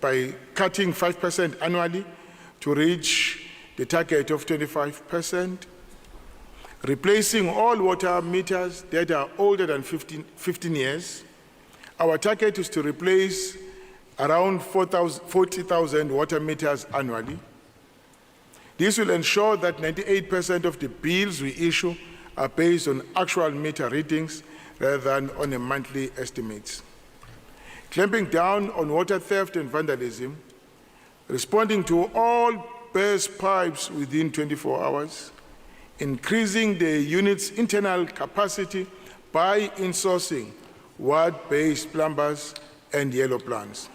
by cutting 5% annually to reach the target of 25%, replacing all water meters that are older than 15 years. Our target is to replace around 40,000 water meters annually. This will ensure that 98% of the bills we issue are based on actual meter readings rather than on a monthly estimates. Clamping down on water theft and vandalism, responding to all burst pipes within 24 hours, increasing the unit's internal capacity by insourcing ward-based plumbers and yellow plans.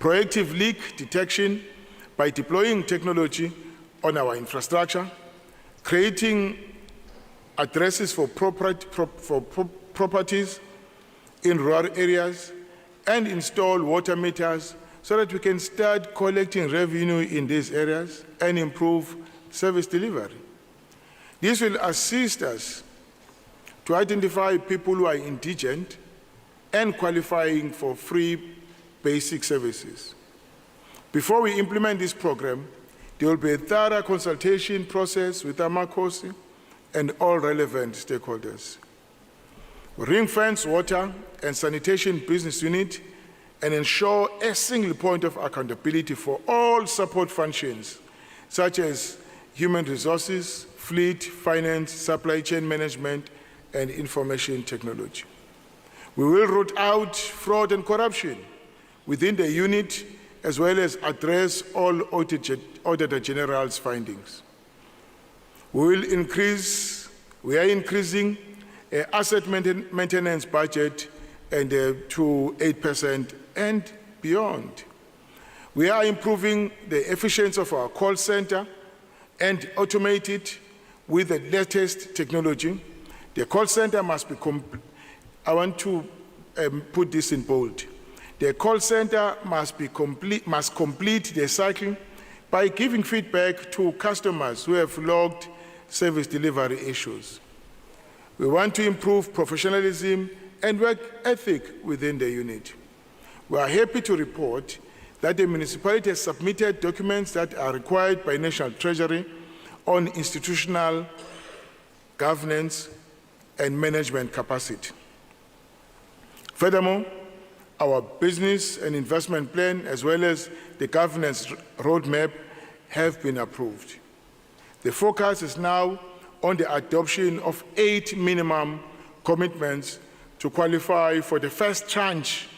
Proactive leak detection by deploying technology on our infrastructure, creating addresses for properties in rural areas, and install water meters so that we can start collecting revenue in these areas and improve service delivery. This will assist us to identify people who are indigent and qualifying for free basic services. Before we implement this program, there will be a thorough consultation process with Amakosi and all relevant stakeholders. We ring-fence water and sanitation business unit and ensure a single point of accountability for all support functions, such as human resources, fleet, finance, supply chain management, and information technology. We will root out fraud and corruption within the unit, as well as address all Auditor General's findings. We are increasing asset maintenance budget and to 8% and beyond. We are improving the efficiency of our call center and automate it with the latest technology. The call center must be I want to put this in bold. The call center must complete the cycle by giving feedback to customers who have logged service delivery issues. We want to improve professionalism and work ethic within the unit. We are happy to report that the municipality has submitted documents that are required by National Treasury on institutional governance and management capacity. Furthermore, our business and investment plan, as well as the governance roadmap, have been approved. The focus is now on the adoption of 8 minimum commitments to qualify for the first tranche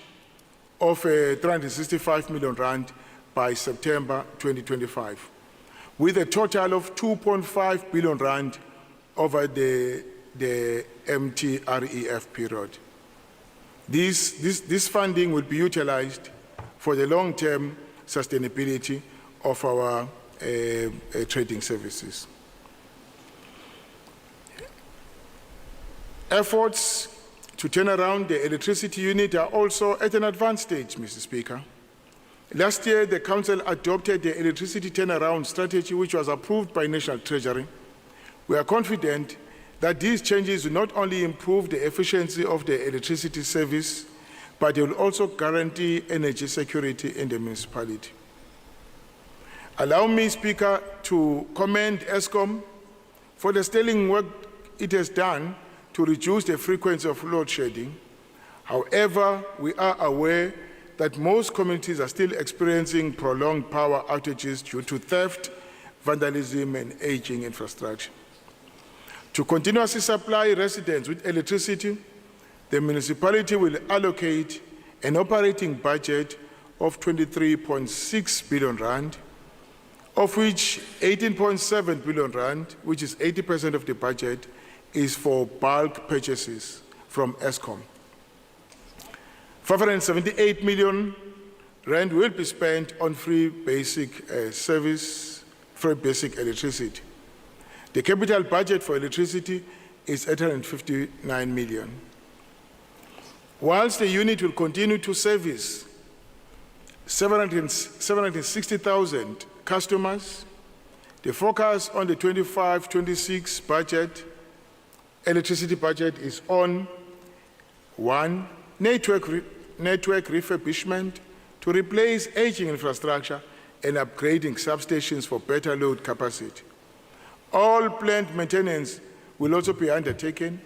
of 365 million rand by September 2025, with a total of 2.5 billion rand over the MTREF period. This funding will be utilized for the long-term sustainability of our trading services. Efforts to turn around the electricity unit are also at an advanced stage, Mr. Speaker. Last year, the Council adopted the electricity turnaround strategy, which was approved by National Treasury. We are confident that these changes will not only improve the efficiency of the electricity service, but they will also guarantee energy security in the municipality. Allow me, Speaker, to commend Eskom for the sterling work it has done to reduce the frequency of load shedding. However, we are aware that most communities are still experiencing prolonged power outages due to theft, vandalism, and aging infrastructure. To continuously supply residents with electricity, the municipality will allocate an operating budget of 23.6 billion rand, of which 18.7 billion rand, which is 80% of the budget, is for bulk purchases from Eskom. 578 million rand will be spent on free basic electricity. The capital budget for electricity is 859 million. Whilst the unit will continue to service 760,000 customers, the focus on the 25-26 budget, electricity budget, is on 1, network network refurbishment to replace aging infrastructure and upgrading substations for better load capacity. All plant maintenance will also be undertaken.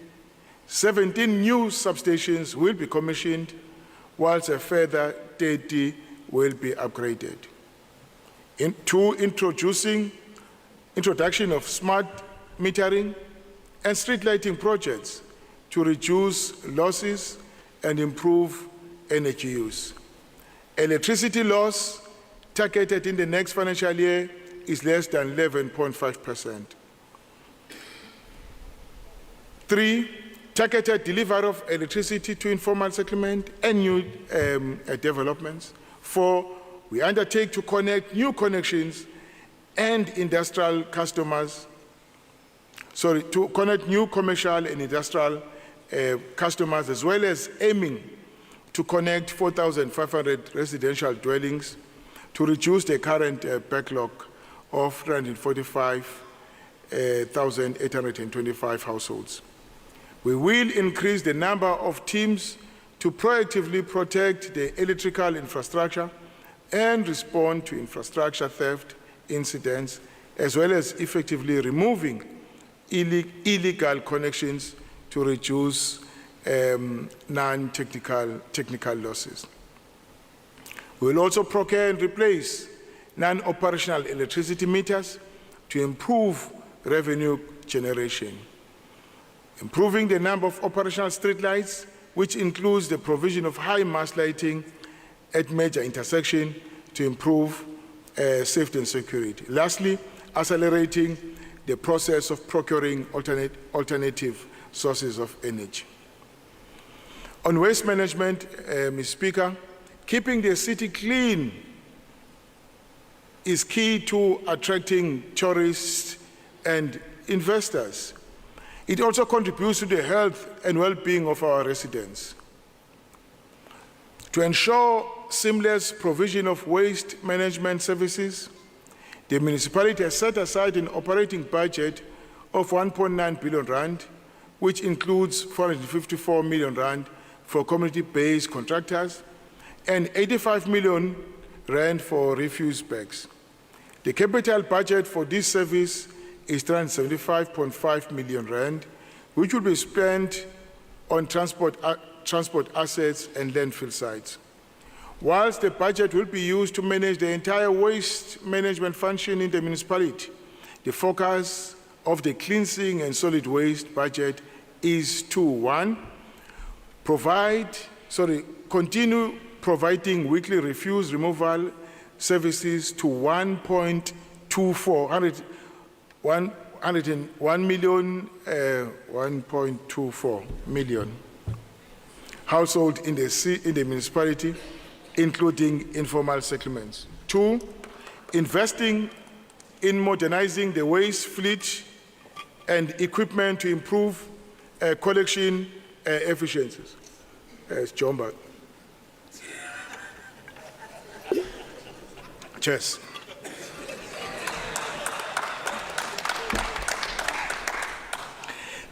17 new substations will be commissioned, whilst a further 30 will be upgraded. Introduction of smart metering and street lighting projects to reduce losses and improve energy use. Electricity loss targeted in the next financial year is less than 11.5%. 3, targeted delivery of electricity to informal settlement and new developments. 4, we undertake to connect new connections and industrial customers, to connect new commercial and industrial customers, as well as aiming to connect 4,500 residential dwellings to reduce the current backlog of 345,825 households. We will increase the number of teams to proactively protect the electrical infrastructure and respond to infrastructure theft incidents, as well as effectively removing illegal connections to reduce non-technical losses. We will also procure and replace non-operational electricity meters to improve revenue generation. Improving the number of operational streetlights, which includes the provision of high mast lighting at major intersections to improve safety and security. Lastly, accelerating the process of procuring alternative sources of energy. On waste management, Mr. Speaker, keeping the city clean is key to attracting tourists and investors. It also contributes to the health and well-being of our residents. To ensure seamless provision of waste management services, the municipality has set aside an operating budget of 1.9 billion rand, which includes 454 million rand for community-based contractors and 85 million rand for refuse bags. The capital budget for this service is 375.5 million rand, which will be spent on transport assets and landfill sites. Whilst the budget will be used to manage the entire waste management function in the municipality, the focus of the cleansing and solid waste budget is to 1, continue providing weekly refuse removal services to 1.24 million households in the municipality, including informal settlements. 2, investing in modernizing the waste fleet and equipment to improve collection efficiencies. Jomba. Cheers.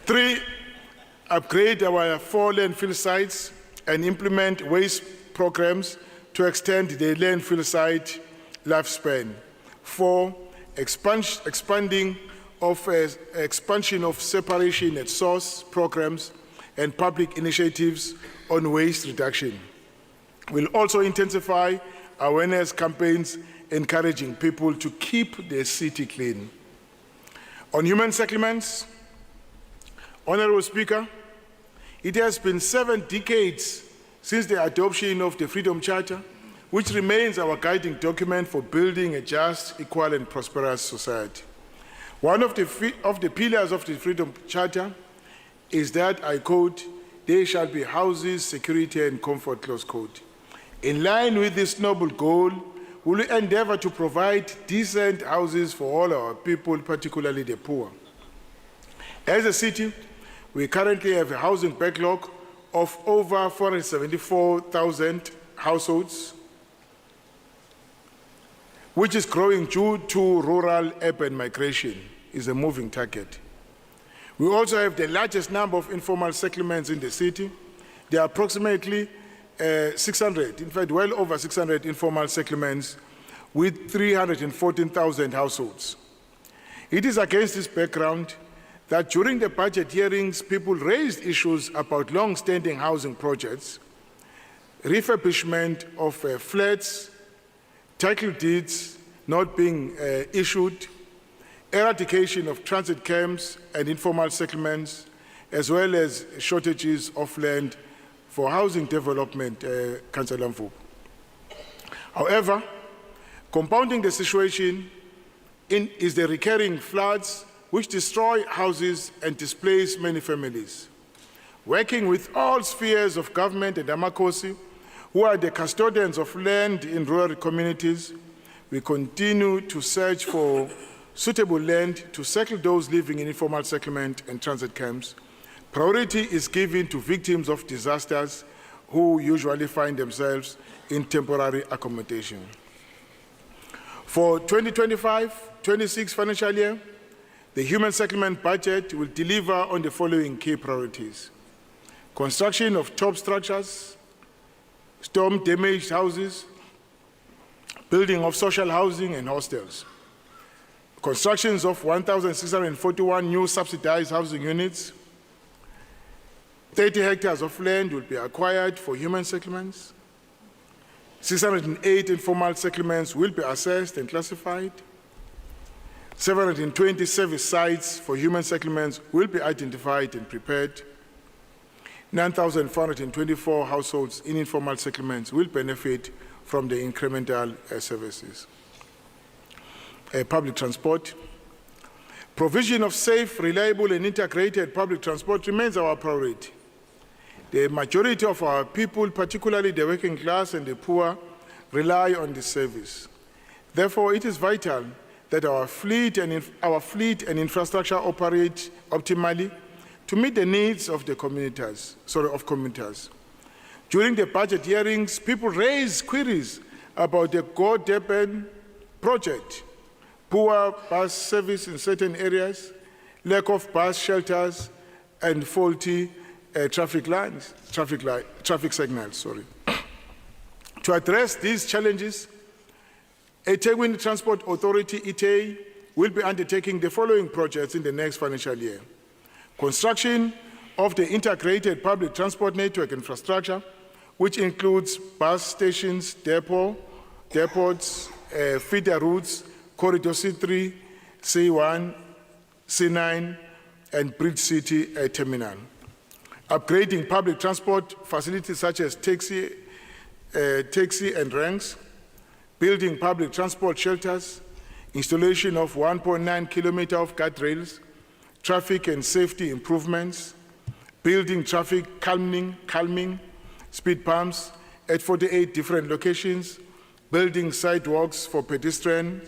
3, upgrade our 4 landfill sites and implement waste programs to extend the landfill site lifespan. 4, expansion of separation at source programs and public initiatives on waste reduction. We'll also intensify awareness campaigns encouraging people to keep the city clean. On human settlements, Honourable Speaker, it has been 7 decades since the adoption of the Freedom Charter, which remains our guiding document for building a just, equal and prosperous society. One of the pillars of the Freedom Charter is that, I quote, "There shall be houses, security and comfort," close quote. In line with this noble goal, we will endeavour to provide decent houses for all our people, particularly the poor. As a city, we currently have a housing backlog of over 474,000 households, which is growing due to rural-urban migration, is a moving target. We also have the largest number of informal settlements in the city. There are approximately 600, in fact, well over 600 informal settlements with 314,000 households. It is against this background that during the budget hearings, people raised issues about long-standing housing projects, refurbishment of flats, title deeds not being issued, eradication of transit camps and informal settlements, as well as shortages of land for housing development, Councillor Mvubu. However, compounding the situation is the recurring floods which destroy houses and displace many families. Working with all spheres of government and Amakosi, who are the custodians of land in rural communities, we continue to search for suitable land to settle those living in informal settlement and transit camps. Priority is given to victims of disasters who usually find themselves in temporary accommodation. For 2025-26 financial year, the human settlement budget will deliver on the following key priorities: construction of top structures, storm-damaged houses, building of social housing and hostels, constructions of 1,641 new subsidized housing units, 30 hectares of land will be acquired for human settlements, 608 informal settlements will be assessed and classified, 720 service sites for human settlements will be identified and prepared, 9,424 households in informal settlements will benefit from the incremental services. Public transport. Provision of safe, reliable, and integrated public transport remains our priority. The majority of our people, particularly the working class and the poor, rely on this service. Therefore, it is vital that our fleet and infrastructure operate optimally to meet the needs of the commuters. During the budget hearings, people raised queries about the Go Durban project, poor bus service in certain areas, lack of bus shelters, and faulty traffic signals. To address these challenges, Ethekwini Transport Authority, ETA, will be undertaking the following projects in the next financial year: construction of the integrated public transport network infrastructure, which includes bus stations, depots, feeder routes, Corridor C3, C1, C9, and Bridge City Terminal. Upgrading public transport facilities such as taxi and ranks, building public transport shelters, installation of 1.9 kilometers of guardrails, traffic and safety improvements, building traffic calming speed bumps at 48 different locations, building sidewalks for pedestrian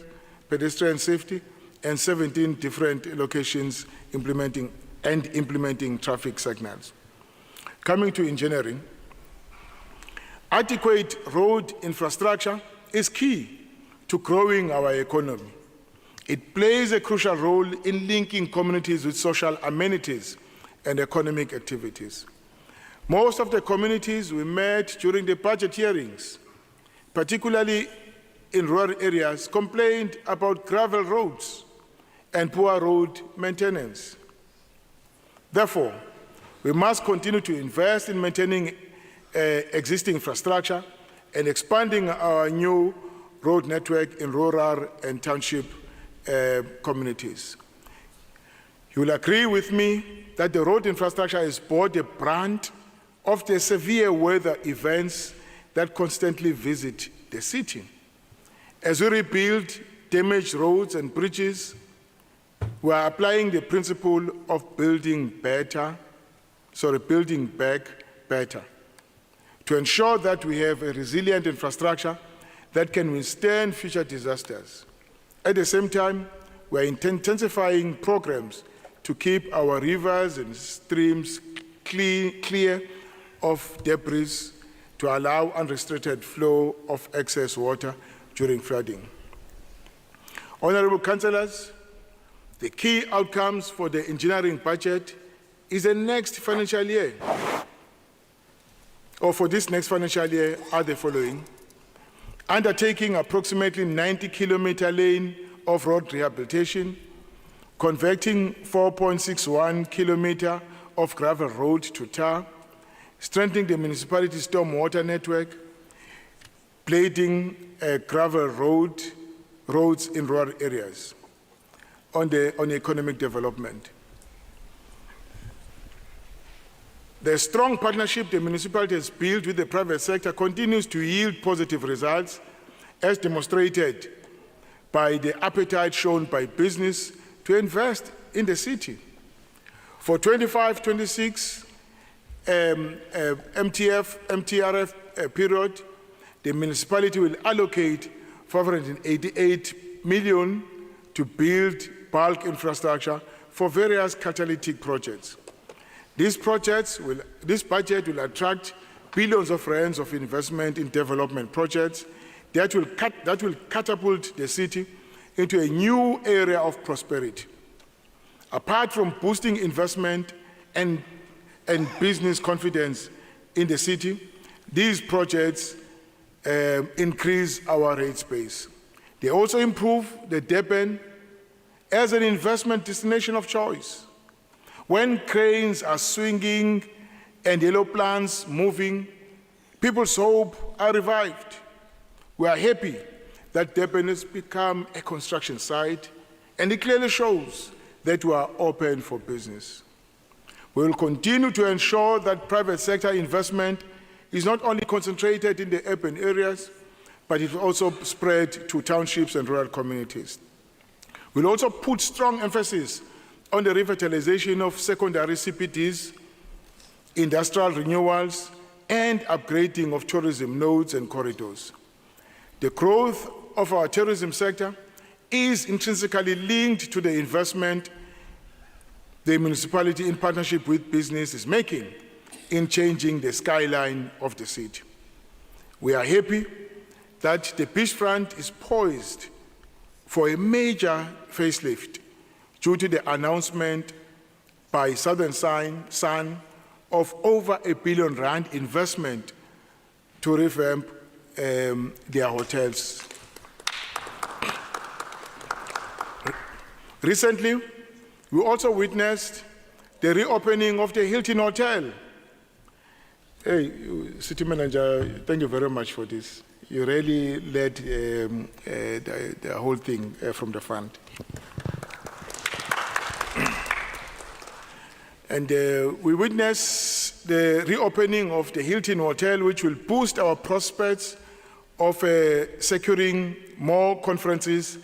safety, and 17 different locations implementing traffic signals. Coming to engineering, adequate road infrastructure is key to growing our economy. It plays a crucial role in linking communities with social amenities and economic activities. Most of the communities we met during the budget hearings, particularly in rural areas, complained about gravel roads and poor road maintenance. Therefore, we must continue to invest in maintaining existing infrastructure and expanding our new road network in rural and township communities. You will agree with me that the road infrastructure is both the brunt of the severe weather events that constantly visit the city. As we rebuild damaged roads and bridges, we are applying the principle of building back better to ensure that we have a resilient infrastructure that can withstand future disasters. At the same time, we are intensifying programs to keep our rivers and streams clear of debris to allow unrestricted flow of excess water during flooding. Honorable Councillors, the key outcomes for the engineering budget is the next financial year. or for this next financial year, are the following: undertaking approximately 90-kilometer lane of road rehabilitation, converting 4.61 kilometer of gravel road to tar, strengthening the municipality's stormwater network, blading gravel roads in rural areas. On economic development, the strong partnership the municipality has built with the private sector continues to yield positive results, as demonstrated by the appetite shown by business to invest in the city. For 25-26 MTRF period, the municipality will allocate 588 million to build bulk infrastructure for various catalytic projects. This budget will attract billions of rands of investment in development projects that will catapult the city into a new area of prosperity. Apart from boosting investment and business confidence in the city, these projects increase our rate space. They also improve the Durban as an investment destination of choice. When cranes are swinging and yellow plants moving, people's hope are revived. We are happy that Durban has become a construction site, and it clearly shows that we are open for business. We will continue to ensure that private sector investment is not only concentrated in the urban areas, but it will also spread to townships and rural communities. We'll also put strong emphasis on the revitalization of secondary CPDs, industrial renewals, and upgrading of tourism nodes and corridors. The growth of our tourism sector is intrinsically linked to the investment the municipality, in partnership with business, is making in changing the skyline of the city. We are happy that the beachfront is poised for a major facelift due to the announcement by Southern Sun of over R1 billion investment to revamp their hotels. Recently, we also witnessed the reopening of the Hilton Hotel. Hey, City Manager, thank you very much for this. You really led the whole thing from the front. And we witnessed the reopening of the Hilton Hotel, which will boost our prospects of securing more conferences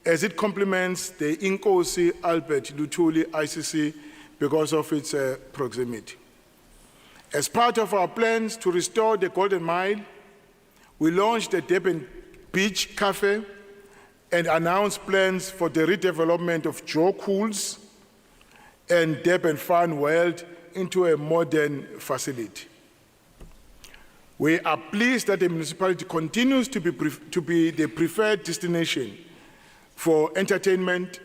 as it complements the Inkosi Albert Luthuli ICC because of its proximity. As part of our plans to restore the Golden Mile, we launched the Durban Beach Cafe and announced plans for the redevelopment of Joe Cools and Durban Fun World into a modern facility. We are pleased that the municipality continues to be the preferred destination for entertainment,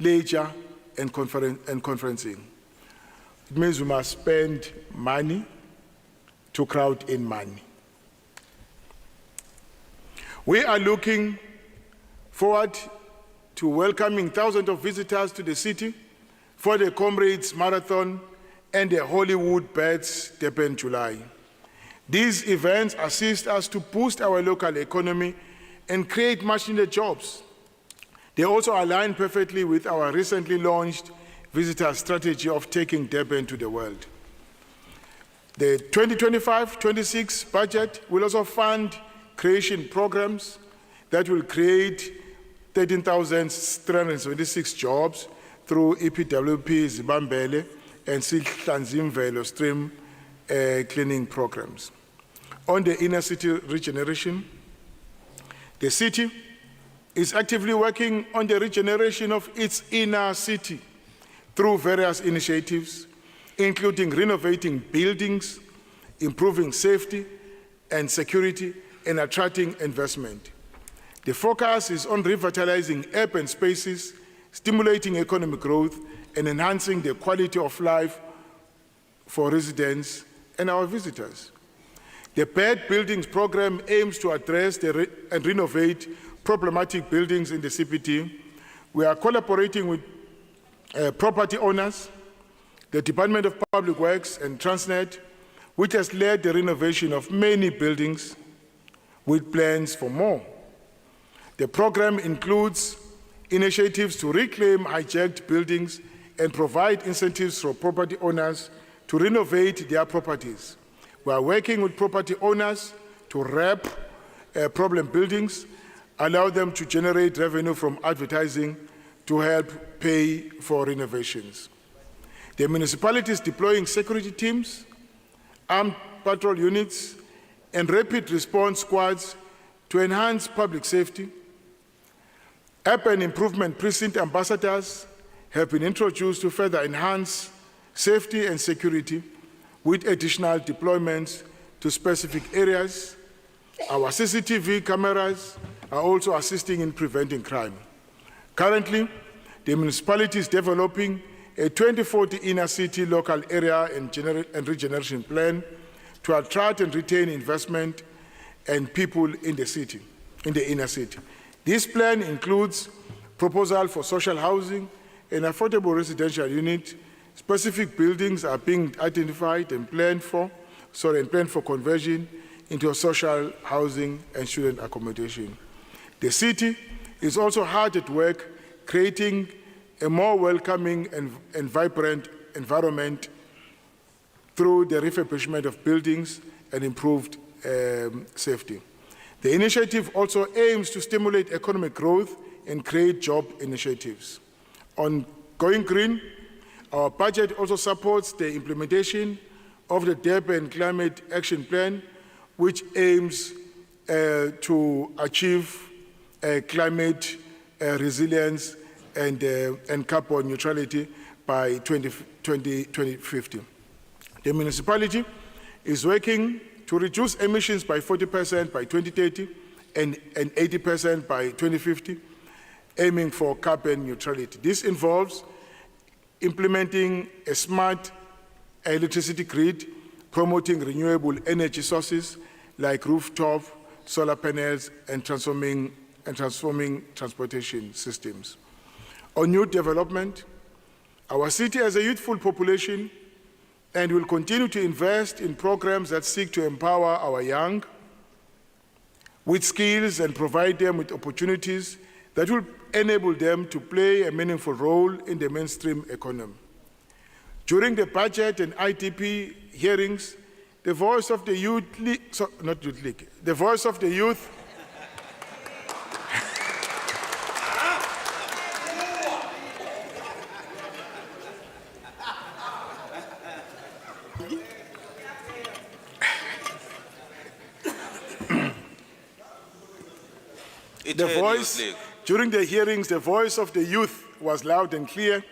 leisure, and conferencing. It means we must spend money to crowd in money. We are looking forward to welcoming thousands of visitors to the city for the Comrades Marathon and the Hollywood Bets Durban July. These events assist us to boost our local economy and create much-needed jobs. They also align perfectly with our recently launched visitor strategy of taking Durban to the world. The 2025-26 budget will also fund creation programs that will create 13,376 jobs through EPWP, Zibambele, and Sihlanzimvelo stream cleaning programs. On the inner city regeneration, the city is actively working on the regeneration of its inner city through various initiatives, including renovating buildings, improving safety and security, and attracting investment. The focus is on revitalizing urban spaces, stimulating economic growth, and enhancing the quality of life for residents and our visitors. The Bad Buildings Program aims to address and renovate problematic buildings in the CPT. We are collaborating with property owners, the Department of Public Works and Transnet, which has led the renovation of many buildings with plans for more. The program includes initiatives to reclaim hijacked buildings and provide incentives for property owners to renovate their properties. We are working with property owners to wrap problem buildings, allow them to generate revenue from advertising to help pay for renovations. The municipality is deploying security teams, armed patrol units, and rapid response squads to enhance public safety. Urban improvement precinct ambassadors have been introduced to further enhance safety and security with additional deployments to specific areas. Our CCTV cameras are also assisting in preventing crime. Currently, the municipality is developing a 2040 inner city local area and regeneration plan to attract and retain investment and people in the inner city. This plan includes proposal for social housing and affordable residential unit. Specific buildings are being identified and planned for conversion into social housing and student accommodation. The city is also hard at work creating a more welcoming and vibrant environment through the refurbishment of buildings and improved safety. The initiative also aims to stimulate economic growth and create job initiatives. On Going Green, our budget also supports the implementation of the Durban Climate Action Plan, which aims to achieve climate resilience and carbon neutrality by 2050. The municipality is working to reduce emissions by 40% by 2030 and 80% by 2050, aiming for carbon neutrality. This involves implementing a smart electricity grid, promoting renewable energy sources like rooftop solar panels, and transforming transportation systems. On youth development, our city has a youthful population and will continue to invest in programs that seek to empower our young with skills and provide them with opportunities that will enable them to play a meaningful role in the mainstream economy. During the budget and ITP hearings, the voice of the youth, the voice of the youth during the hearings, the voice of the youth was loud and clear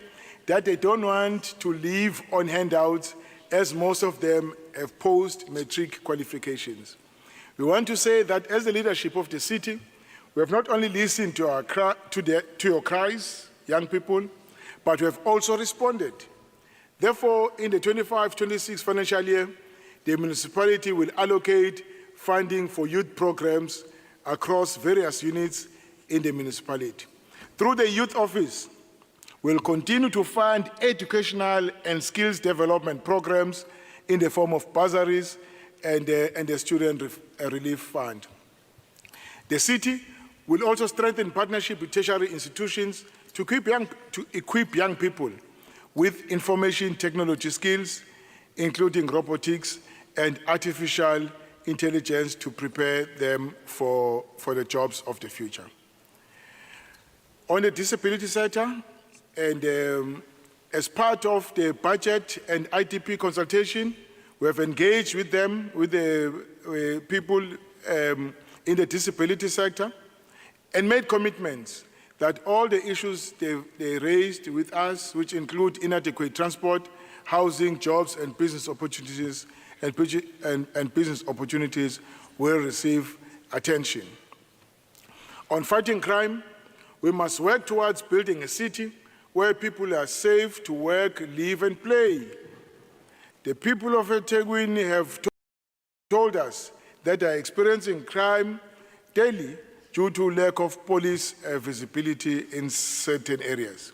that they don't want to live on handouts, as most of them have post-matric qualifications. We want to say that as the leadership of the city, we have not only listened to your cries, young people, but we have also responded. Therefore, in the 25-26 financial year, the municipality will allocate funding for youth programs across various units in the municipality. Through the Youth Office, we'll continue to fund educational and skills development programs in the form of bursaries and the Student Relief Fund. The city will also strengthen partnership with tertiary institutions to equip young people with information technology skills, including robotics and artificial intelligence, to prepare them for the jobs of the future. On the disability sector, and as part of the budget and ITP consultation, we have engaged with them, with the people in the disability sector, and made commitments that all the issues they raised with us, which include inadequate transport, housing, jobs, and business opportunities, will receive attention. On fighting crime, we must work towards building a city where people are safe to work, live, and play. The people of Ethekwini have told us that they are experiencing crime daily due to lack of police visibility in certain areas.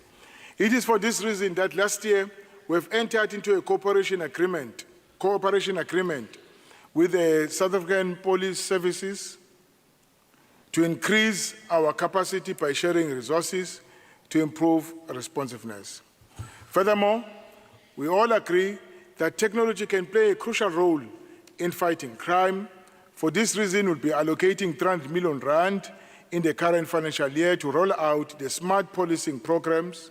It is for this reason that last year we've entered into a cooperation agreement with the South African Police Services to increase our capacity by sharing resources to improve responsiveness. Furthermore, we all agree that technology can play a crucial role in fighting crime. For this reason, we'll be allocating 300 million rand in the current financial year to roll out the smart policing programs.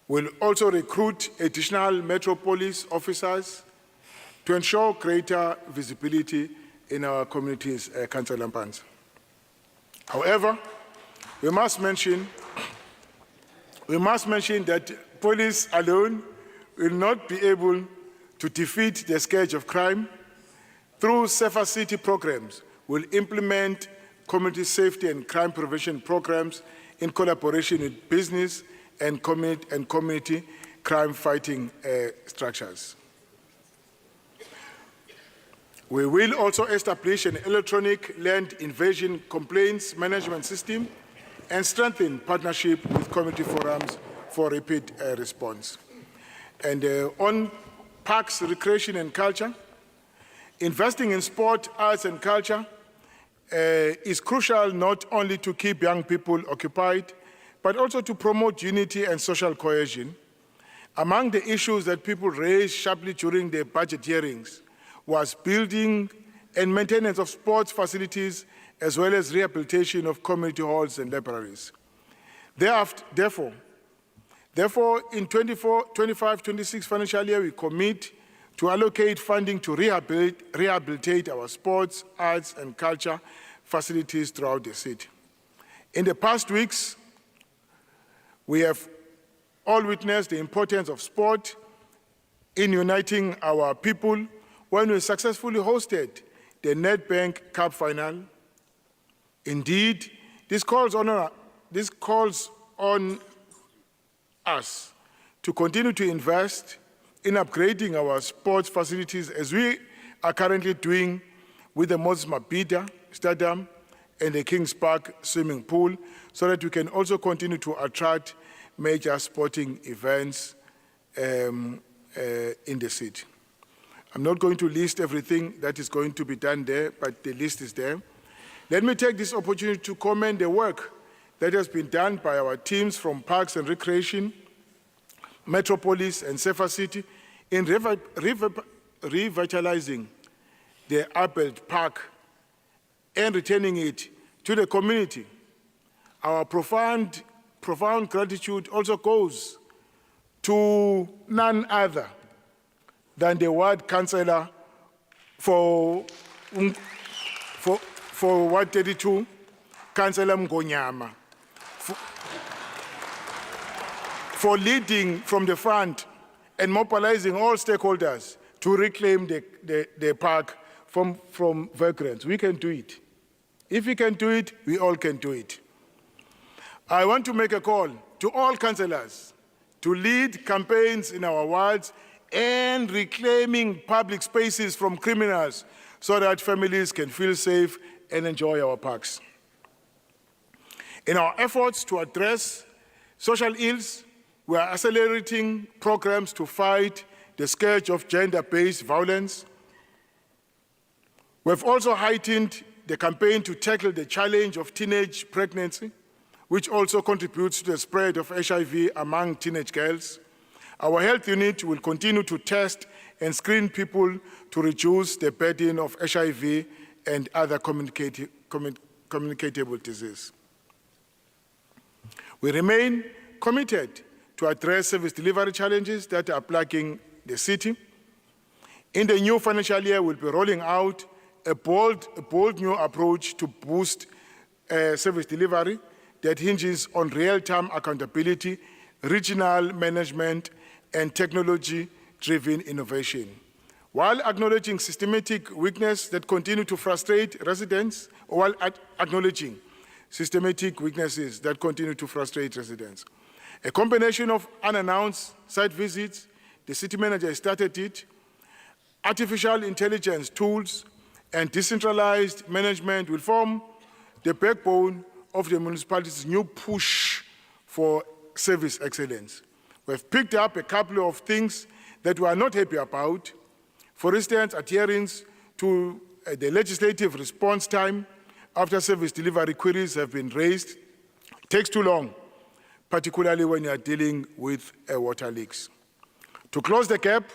We'll also recruit additional Metro Police officers to ensure greater visibility in our communities, Councillor Mpans. However, we must mention that police alone will not be able to defeat the scourge of crime. Through Safer City programs, we'll implement community safety and crime prevention programs in collaboration with business and community crime fighting structures. We will also establish an electronic land invasion complaints management system and strengthen partnership with community forums for rapid response. And on parks, recreation and culture, investing in sport, arts and culture is crucial not only to keep young people occupied, but also to promote unity and social cohesion. Among the issues that people raised sharply during the budget hearings was building and maintenance of sports facilities, as well as rehabilitation of community halls and libraries. Therefore, in 25-26 financial year, we commit to allocate funding to rehabilitate our sports, arts, and culture facilities throughout the city. In the past weeks, we have all witnessed the importance of sport in uniting our people when we successfully hosted the Nedbank Cup final. Indeed, this calls on us to continue to invest in upgrading our sports facilities, as we are currently doing with the Moses Mabhida Stadium and the Kings Park swimming pool, so that we can also continue to attract major sporting events in the city. I'm not going to list everything that is going to be done there, but the list is there. Let me take this opportunity to commend the work that has been done by our teams from Parks and Recreation, Metropolis and Safer City in revitalizing the Appelt Park and returning it to the community. Our profound gratitude also goes to none other than the ward councillor for Ward 32, Councillor Mgonyama, for leading from the front and mobilizing all stakeholders to reclaim the park from vagrants. We can do it. If we can do it, we all can do it. I want to make a call to all councillors to lead campaigns in our wards and reclaiming public spaces from criminals so that families can feel safe and enjoy our parks. In our efforts to address social ills, we are accelerating programs to fight the scourge of gender-based violence. We've also heightened the campaign to tackle the challenge of teenage pregnancy, which also contributes to the spread of HIV among teenage girls. Our health unit will continue to test and screen people to reduce the burden of HIV and other communicable disease. We remain committed to address service delivery challenges that are plaguing the city. In the new financial year, we'll be rolling out a bold new approach to boost service delivery that hinges on real-time accountability, regional management, and technology-driven innovation. While acknowledging systematic weaknesses that continue to frustrate residents, A combination of unannounced site visits, the city manager started it, artificial intelligence tools, and decentralized management will form the backbone of the municipality's new push for service excellence. We've picked up a couple of things that we are not happy about. For instance, adherence to the legislative response time after service delivery queries have been raised. It takes too long, particularly when you are dealing with water leaks. To close the gap,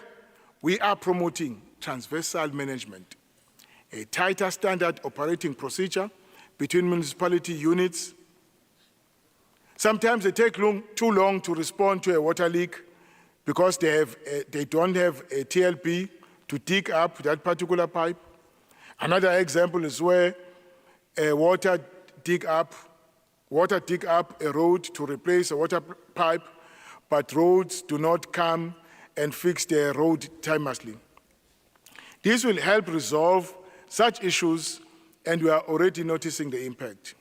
we are promoting transversal management, a tighter standard operating procedure between municipality units. Sometimes they take too long to respond to a water leak because they don't have a TLP to dig up that particular pipe. Another example is where water dig up a road to replace a water pipe, but roads do not come and fix their road timelessly. This will help resolve such issues, and we are already noticing the impact.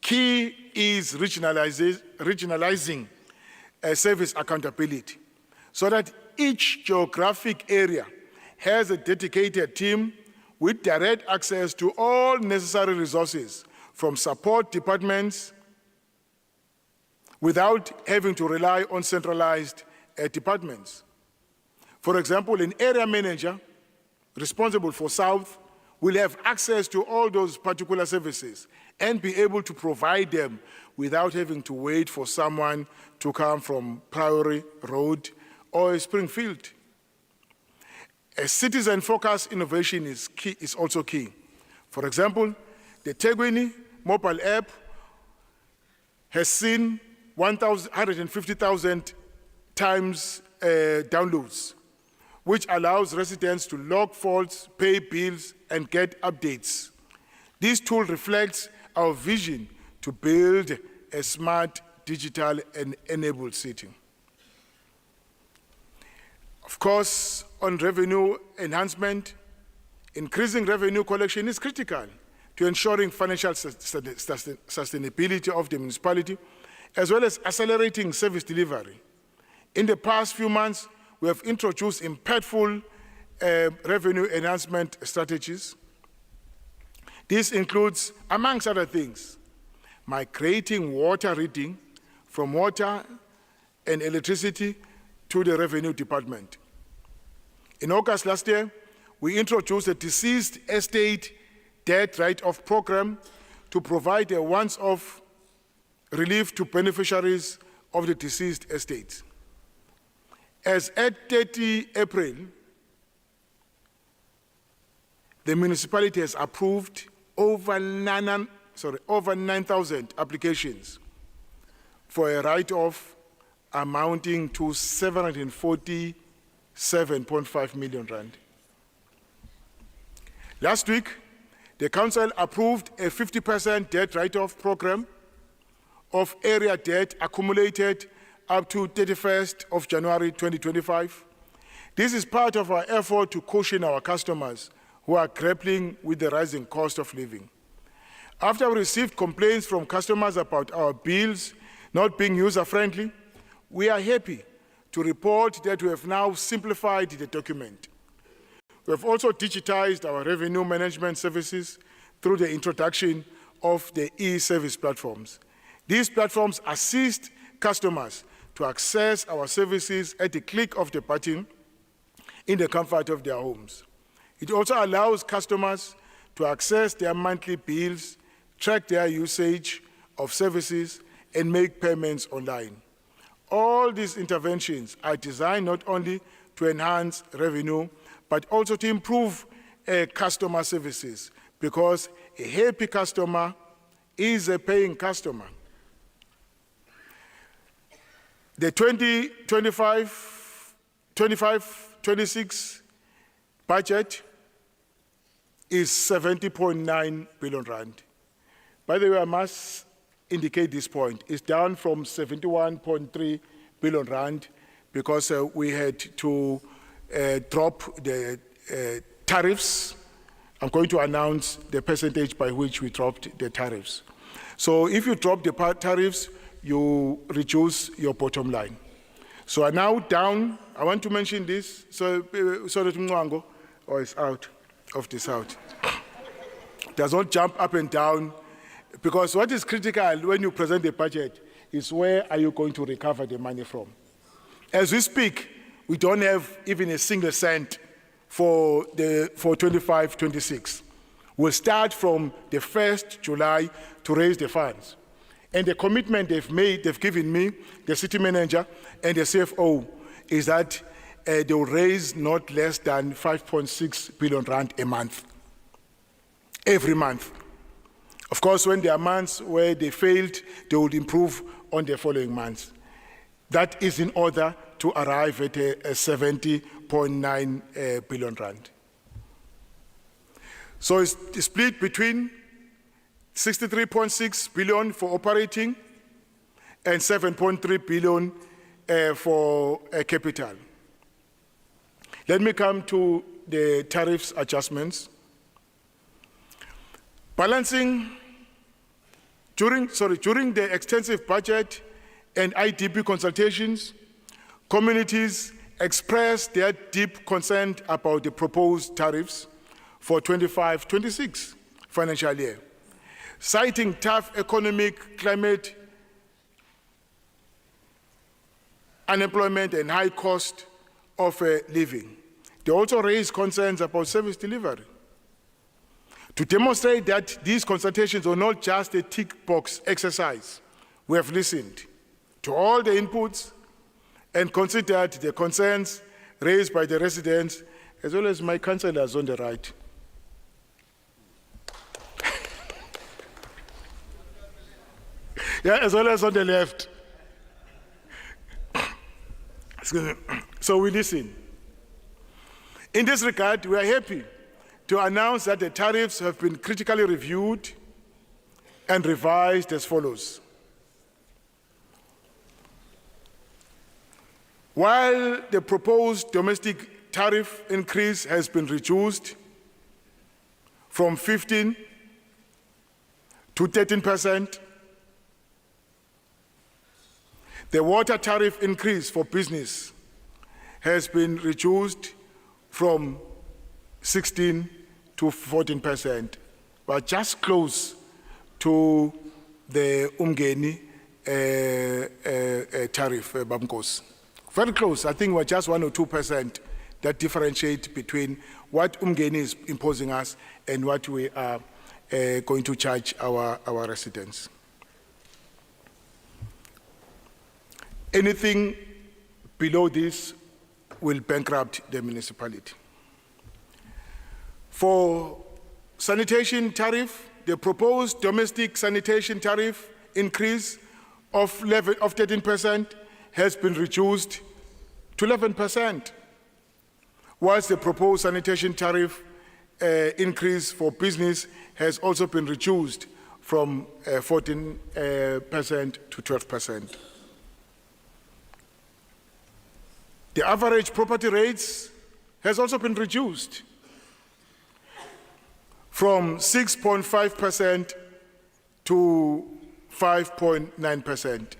Key is regionalizing service accountability so that each geographic area has a dedicated team with direct access to all necessary resources from support departments without having to rely on centralized departments. For example, an area manager responsible for South will have access to all those particular services and be able to provide them without having to wait for someone to come from Priory Road or Springfield. A citizen-focused innovation is also key. For example, the Ethekwini mobile app has seen 150,000 times downloads, which allows residents to log faults, pay bills, and get updates. This tool reflects our vision to build a smart, digital, and enabled city. Of course, on revenue enhancement, increasing revenue collection is critical to ensuring financial sustainability of the municipality, as well as accelerating service delivery. In the past few months, we have introduced impactful revenue enhancement strategies. This includes, amongst other things, migrating water reading from water and electricity to the revenue department. In August last year, we introduced a deceased estate debt write-off program to provide a once-off relief to beneficiaries of the deceased estates. As at 30 April, the municipality has approved over 9,000 applications for a write-off amounting to 747.5 million rand. Last week, the council approved a 50% debt write-off program of area debt accumulated up to 31st of January 2025. This is part of our effort to cushion our customers who are grappling with the rising cost of living. After we received complaints from customers about our bills not being user-friendly, we are happy to report that we have now simplified the document. We have also digitized our revenue management services through the introduction of the e-service platforms. These platforms assist customers to access our services at the click of the button in the comfort of their homes. It also allows customers to access their monthly bills, track their usage of services, and make payments online. All these interventions are designed not only to enhance revenue, but also to improve customer services, because a happy customer is a paying customer. The 2025-26 budget is 70.9 billion rand. By the way, I must indicate this point. It's down from 71.3 billion rand because we had to drop the tariffs. I'm going to announce the percentage by which we dropped the tariffs. So if you drop the tariffs, you reduce your bottom line. So are now down. I want to mention this so that Mwango is out of this out. Does not jump up and down, because what is critical when you present the budget is where are you going to recover the money from. As we speak, we don't have even a single cent for 25-26. We'll start from the 1st July to raise the funds. And the commitment they've given me, the city manager and the CFO, is that they will raise not less than 5.6 billion rand a month, every month. Of course, when there are months where they failed, they would improve on the following months. That is in order to arrive at a 70.9 billion rand. So it's split between 63.6 billion for operating and 7.3 billion for capital. Let me come to the tariffs adjustments. Balancing, during the extensive budget and IDP consultations, communities expressed their deep concern about the proposed tariffs for 25-26 financial year, citing tough economic climate, unemployment, and high cost of living. They also raised concerns about service delivery. To demonstrate that these consultations are not just a tick box exercise, we have listened to all the inputs and considered the concerns raised by the residents, as well as my councillors on the right. Yeah, as well as on the left. So we listen. In this regard, we are happy to announce that the tariffs have been critically reviewed and revised as follows. While the proposed domestic tariff increase has been reduced from 15 to 13%, the water tariff increase for business has been reduced from 16 to 14%, but just close to the Umgeni tariff, Bamkos. Very close. I think we're just 1 or 2% that differentiate between what Umgeni is imposing us and what we are going to charge our residents. Anything below this will bankrupt the municipality. For sanitation tariff, the proposed domestic sanitation tariff increase of 13% has been reduced to 11%, whilst the proposed sanitation tariff increase for business has also been reduced from 14% to 12%. The average property rates has also been reduced from 6.5% to 5.9%.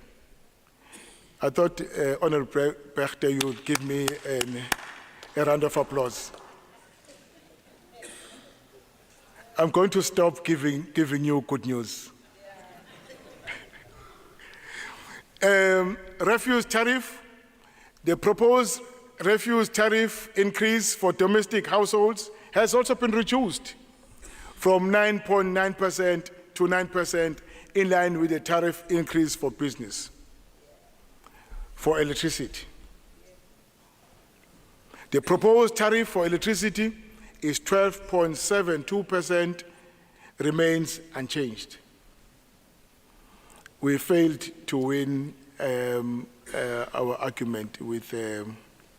I thought, Honorable Berchte, you would give me a round of applause. I'm going to stop giving you good news. Refuse tariff. The proposed refuse tariff increase for domestic households has also been reduced from 9.9% to 9%, in line with the tariff increase for business. For electricity, the proposed tariff for electricity is 12.72%, remains unchanged. We failed to win our argument with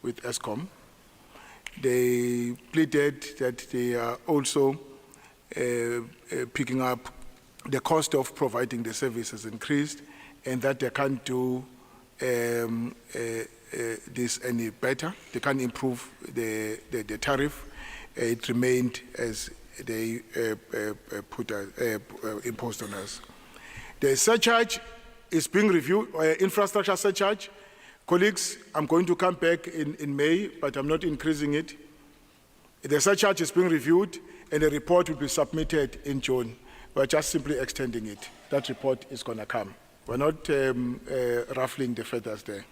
Eskom. They pleaded that they are also picking up the cost of providing the service has increased, and that they can't do this any better. They can't improve the tariff. It remained as they imposed on us. The surcharge is being reviewed, infrastructure surcharge, Colleagues, I'm going to come back in May, but I'm not increasing it. The surcharge is being reviewed, and the report will be submitted in June. We're just simply extending it. That report is going to come. We're not ruffling the feathers there.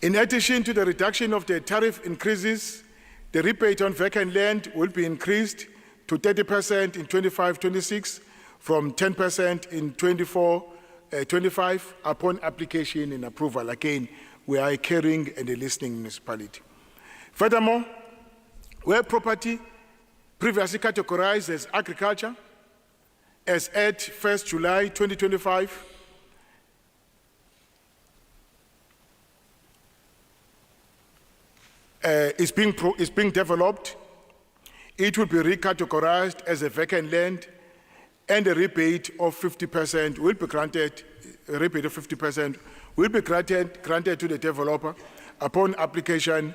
In addition to the reduction of the tariff increases, the rebate on vacant land will be increased to 30% in 25-26 from 10% in 24-25 upon application and approval. Again, we are a caring and a listening municipality. Furthermore, where property previously categorized as agriculture, as at 1st July 2025, is being developed, it will be recategorized as a vacant land, and a rebate of 50% will be granted. A rebate of 50% will be granted to the developer upon application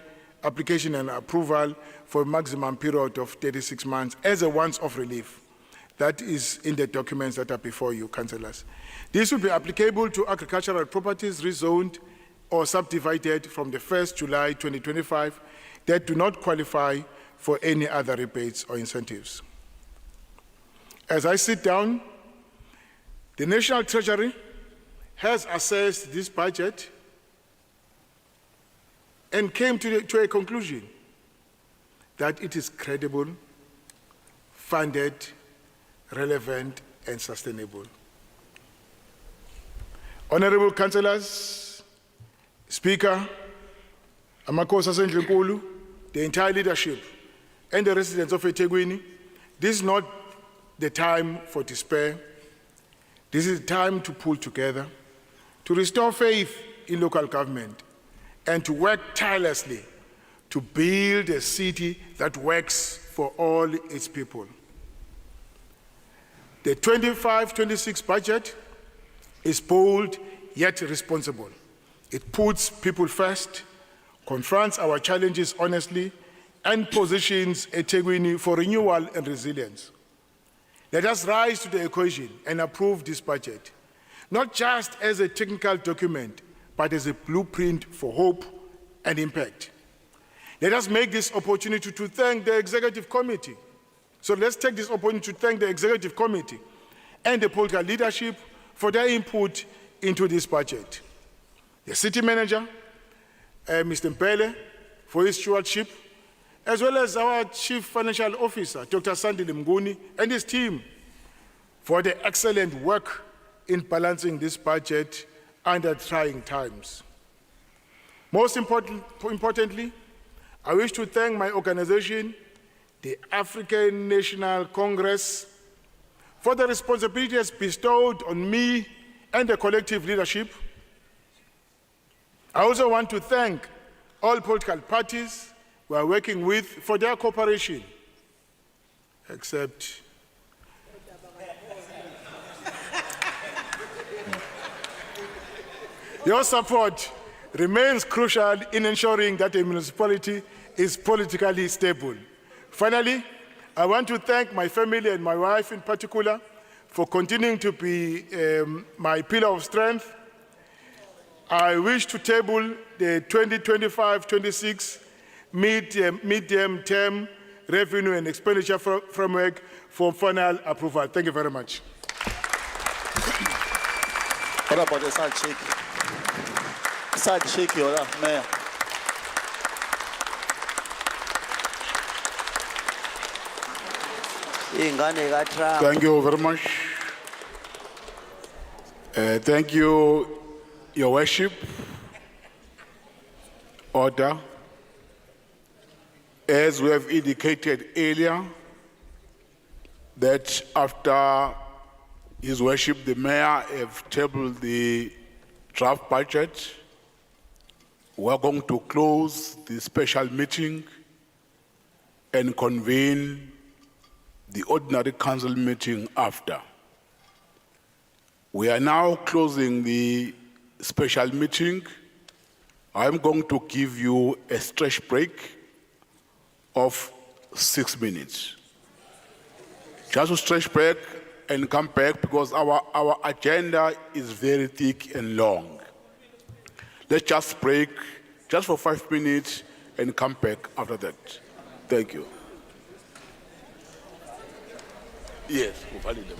and approval for a maximum period of 36 months as a once-off relief. That is in the documents that are before you, councillors. This will be applicable to agricultural properties rezoned or subdivided from the 1st July 2025 that do not qualify for any other rebates or incentives. As I sit down, the National Treasury has assessed this budget and came to a conclusion that it is credible, funded, relevant, and sustainable. Honorable councillors, Speaker, Amakosa Sendlenkulu, the entire leadership, and the residents of Ethekwini, this is not the time for despair. This is time to pull together, to restore faith in local government, and to work tirelessly to build a city that works for all its people. The 25-26 budget is bold yet responsible. It puts people first, confronts our challenges honestly, and positions Ethekwini for renewal and resilience. Let us rise to the occasion and approve this budget, not just as a technical document, but as a blueprint for hope and impact. Let us make this opportunity to thank the Executive Committee. So let's take this opportunity to thank the Executive Committee and the political leadership for their input into this budget. The City Manager, Mr. Mpele, for his stewardship, as well as our Chief Financial Officer, Dr. Sandile Mnguni, and his team for the excellent work in balancing this budget under trying times. Most importantly, I wish to thank my organization, the African National Congress, for the responsibilities bestowed on me and the collective leadership. I also want to thank all political parties we are working with for their cooperation, except your support remains crucial in ensuring that the municipality is politically stable. Finally, I want to thank my family and my wife in particular for continuing to be my pillar of strength. I wish to table the 2025-26 medium-term revenue and expenditure framework for final approval. Thank you very much. What about the side shake? Side shake, Mayor. Thank you very much. Thank you, Your Worship. Order. As we have indicated earlier, that after His Worship the Mayor have tabled the draft budget, we are going to close the special meeting and convene the ordinary council meeting after. We are now closing the special meeting. I'm going to give you a stretch break of 6 minutes. Just to stretch back and come back because our agenda is very thick and long. Let's just break just for 5 minutes and come back after that. Thank you. Yes, uvalile.